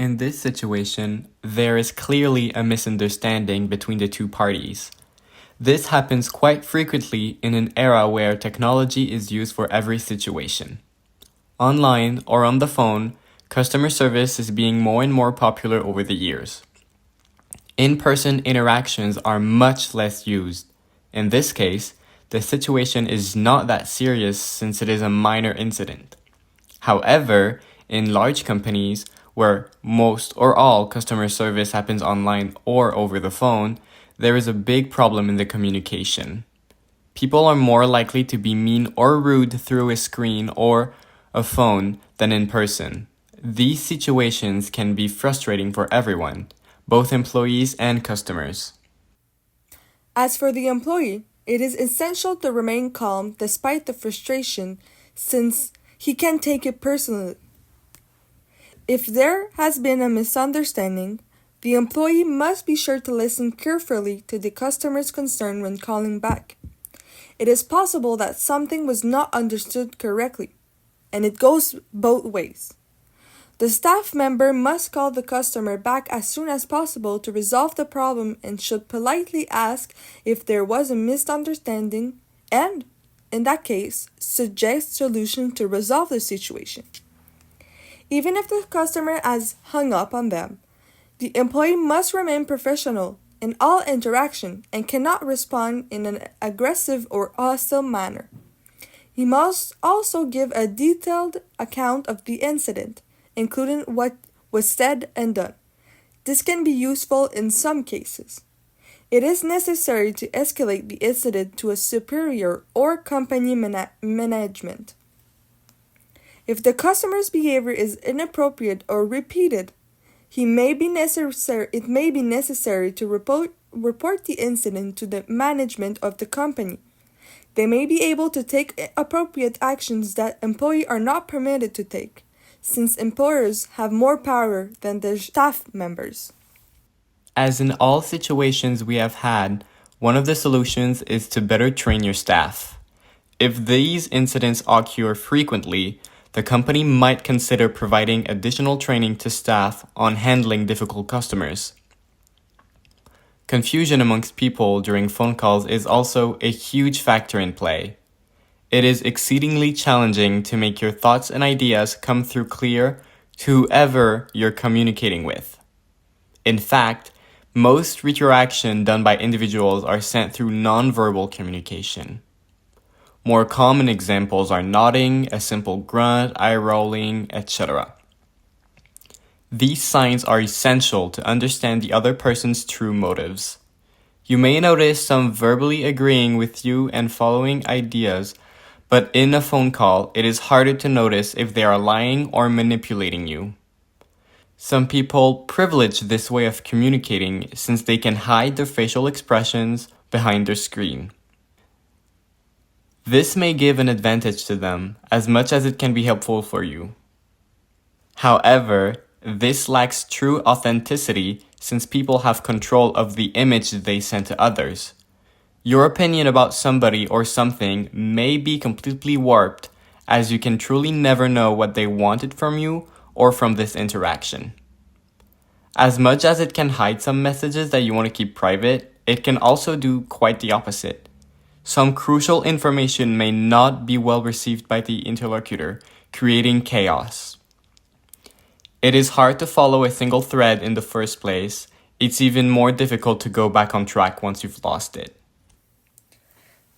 In this situation, there is clearly a misunderstanding between the two parties. This happens quite frequently in an era where technology is used for every situation. Online or on the phone, customer service is being more and more popular over the years. In-person interactions are much less used. In this case, the situation is not that serious since it is a minor incident. However, in large companies, where most or all customer service happens online or over the phone, there is a big problem in the communication. People are more likely to be mean or rude through a screen or a phone than in person. These situations can be frustrating for everyone, both employees and customers. As for the employee, it is essential to remain calm despite the frustration since he can take it personally. If there has been a misunderstanding, the employee must be sure to listen carefully to the customer's concern when calling back. It is possible that something was not understood correctly, and it goes both ways. The staff member must call the customer back as soon as possible to resolve the problem and should politely ask if there was a misunderstanding and, in that case, suggest solution to resolve the situation. Even if the customer has hung up on them, the employee must remain professional in all interaction and cannot respond in an aggressive or hostile manner. He must also give a detailed account of the incident, including what was said and done. This can be useful in some cases. It is necessary to escalate the incident to a superior or company management. If the customer's behavior is inappropriate or repeated, it may be necessary to report the incident to the management of the company. They may be able to take appropriate actions that employees are not permitted to take, since employers have more power than their staff members. As in all situations we have had, one of the solutions is to better train your staff. If these incidents occur frequently, the company might consider providing additional training to staff on handling difficult customers. Confusion amongst people during phone calls is also a huge factor in play. It is exceedingly challenging to make your thoughts and ideas come through clear to whoever you're communicating with. In fact, most interaction done by individuals are sent through nonverbal communication. More common examples are nodding, a simple grunt, eye rolling, etc. These signs are essential to understand the other person's true motives. You may notice some verbally agreeing with you and following ideas, but in a phone call, it is harder to notice if they are lying or manipulating you. Some people privilege this way of communicating since they can hide their facial expressions behind their screen. This may give an advantage to them as much as it can be helpful for you. However, this lacks true authenticity since people have control of the image they send to others. Your opinion about somebody or something may be completely warped, as you can truly never know what they wanted from you or from this interaction. As much as it can hide some messages that you want to keep private, it can also do quite the opposite. Some crucial information may not be well received by the interlocutor, creating chaos. It is hard to follow a single thread in the first place. It's even more difficult to go back on track once you've lost it.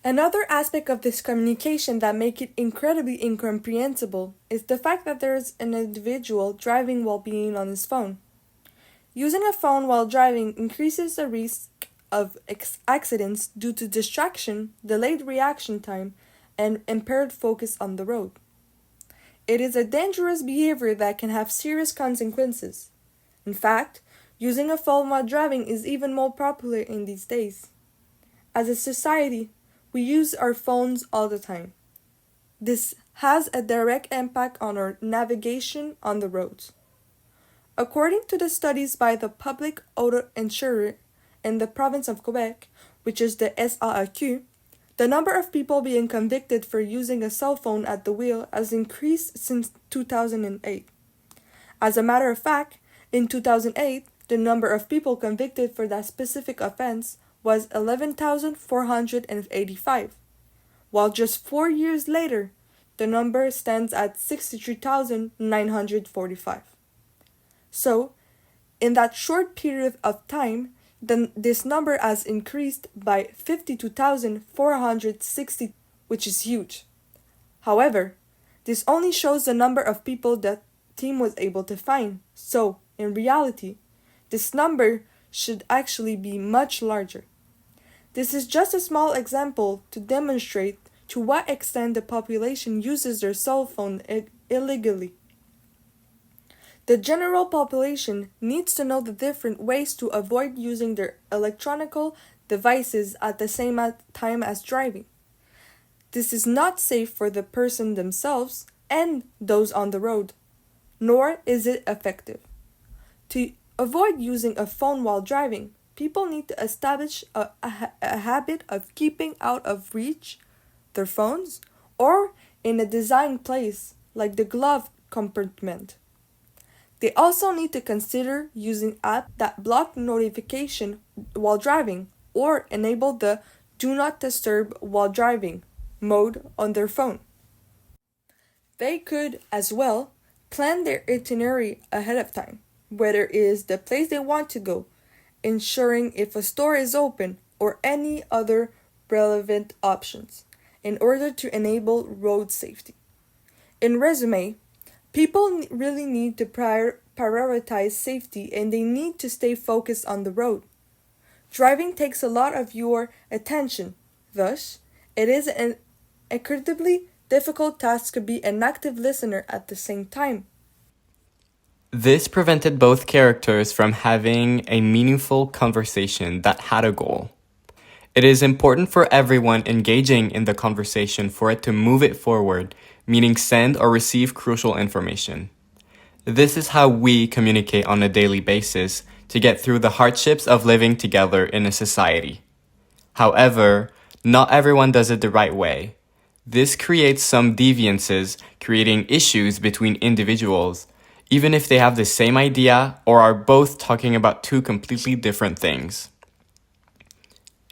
Another aspect of this communication that makes it incredibly incomprehensible is the fact that there is an individual driving while being on his phone. Using a phone while driving increases the risk of accidents due to distraction, delayed reaction time, and impaired focus on the road. It is a dangerous behavior that can have serious consequences. In fact, using a phone while driving is even more popular in these days. As a society, we use our phones all the time. This has a direct impact on our navigation on the roads. According to the studies by the public auto insurer in the province of Quebec, which is the SAAQ, the number of people being convicted for using a cell phone at the wheel has increased since 2008. As a matter of fact, In 2008, the number of people convicted for that specific offense was 11,485, while just 4 years later, the number stands at 63,945. So, in that short period of time, this number has increased by 52,460, which is huge. However, this only shows the number of people that team was able to find. So, in reality, this number should actually be much larger. This is just a small example to demonstrate to what extent the population uses their cell phone illegally. The general population needs to know the different ways to avoid using their electronic devices at the same time as driving. This is not safe for the person themselves and those on the road, nor is it effective. To avoid using a phone while driving, people need to establish a habit of keeping out of reach their phones or in a designed place like the glove compartment. They also need to consider using apps that block notification while driving or enable the do not disturb while driving mode on their phone. They could as well plan their itinerary ahead of time, whether it is the place they want to go, ensuring if a store is open or any other relevant options in order to enable road safety. In resume, people really need to prioritize safety and they need to stay focused on the road. Driving takes a lot of your attention, thus, it is an incredibly difficult task to be an active listener at the same time. This prevented both characters from having a meaningful conversation that had a goal. It is important for everyone engaging in the conversation for it to move it forward, meaning send or receive crucial information. This is how we communicate on a daily basis to get through the hardships of living together in a society. However, not everyone does it the right way. This creates some deviances, creating issues between individuals, even if they have the same idea or are both talking about two completely different things.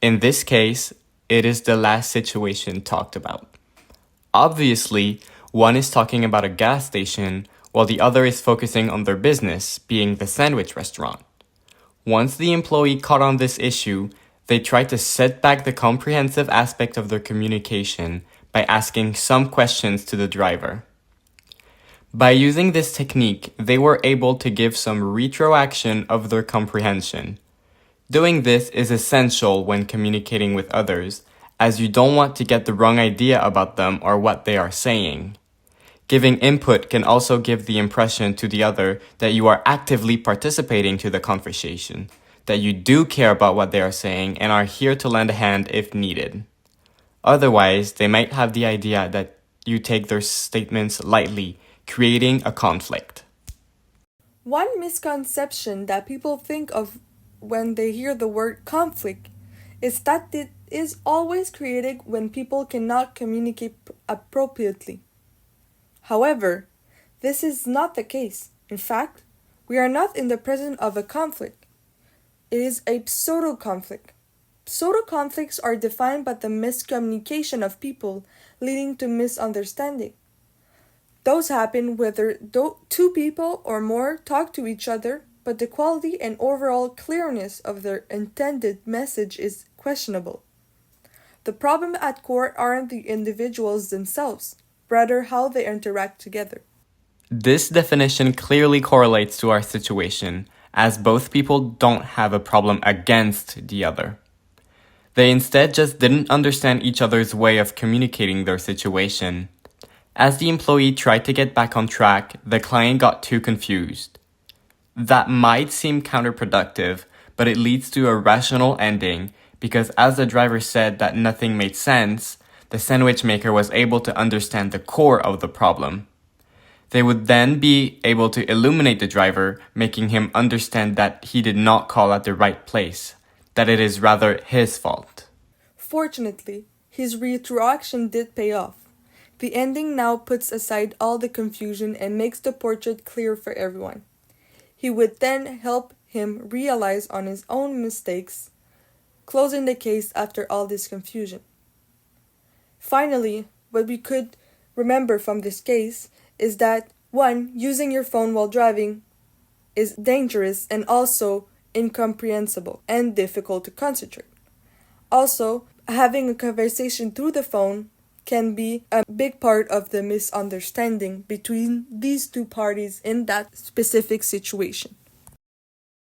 In this case, it is the last situation talked about. Obviously, one is talking about a gas station while the other is focusing on their business, being the sandwich restaurant. Once the employee caught on this issue, they tried to set back the comprehensive aspect of their communication by asking some questions to the driver. By using this technique, they were able to give some retroaction of their comprehension. Doing this is essential when communicating with others, as you don't want to get the wrong idea about them or what they are saying. Giving input can also give the impression to the other that you are actively participating to the conversation, that you do care about what they are saying and are here to lend a hand if needed. Otherwise, they might have the idea that you take their statements lightly, creating a conflict. One misconception that people think of when they hear the word conflict is that it is always created when people cannot communicate appropriately. However, this is not the case. In fact, we are not in the presence of a conflict. It is a pseudo-conflict. Pseudo-conflicts are defined by the miscommunication of people leading to misunderstanding. Those happen whether two people or more talk to each other, but the quality and overall clearness of their intended message is questionable. The problem at core aren't the individuals themselves, rather how they interact together. This definition clearly correlates to our situation, as both people don't have a problem against the other. They instead just didn't understand each other's way of communicating their situation. As the employee tried to get back on track, the client got too confused. That might seem counterproductive, but it leads to a rational ending because as the driver said that nothing made sense, the sandwich maker was able to understand the core of the problem. They would then be able to illuminate the driver, making him understand that he did not call at the right place, that it is rather his fault. Fortunately, his retroaction did pay off. The ending now puts aside all the confusion and makes the portrait clear for everyone. he would then help him realize on his own mistakes, closing the case after all this confusion. Finally, what we could remember from this case is that 1. Using your phone while driving is dangerous and also incomprehensible and difficult to concentrate. Also, having a conversation through the phone can be a big part of the misunderstanding between these two parties in that specific situation.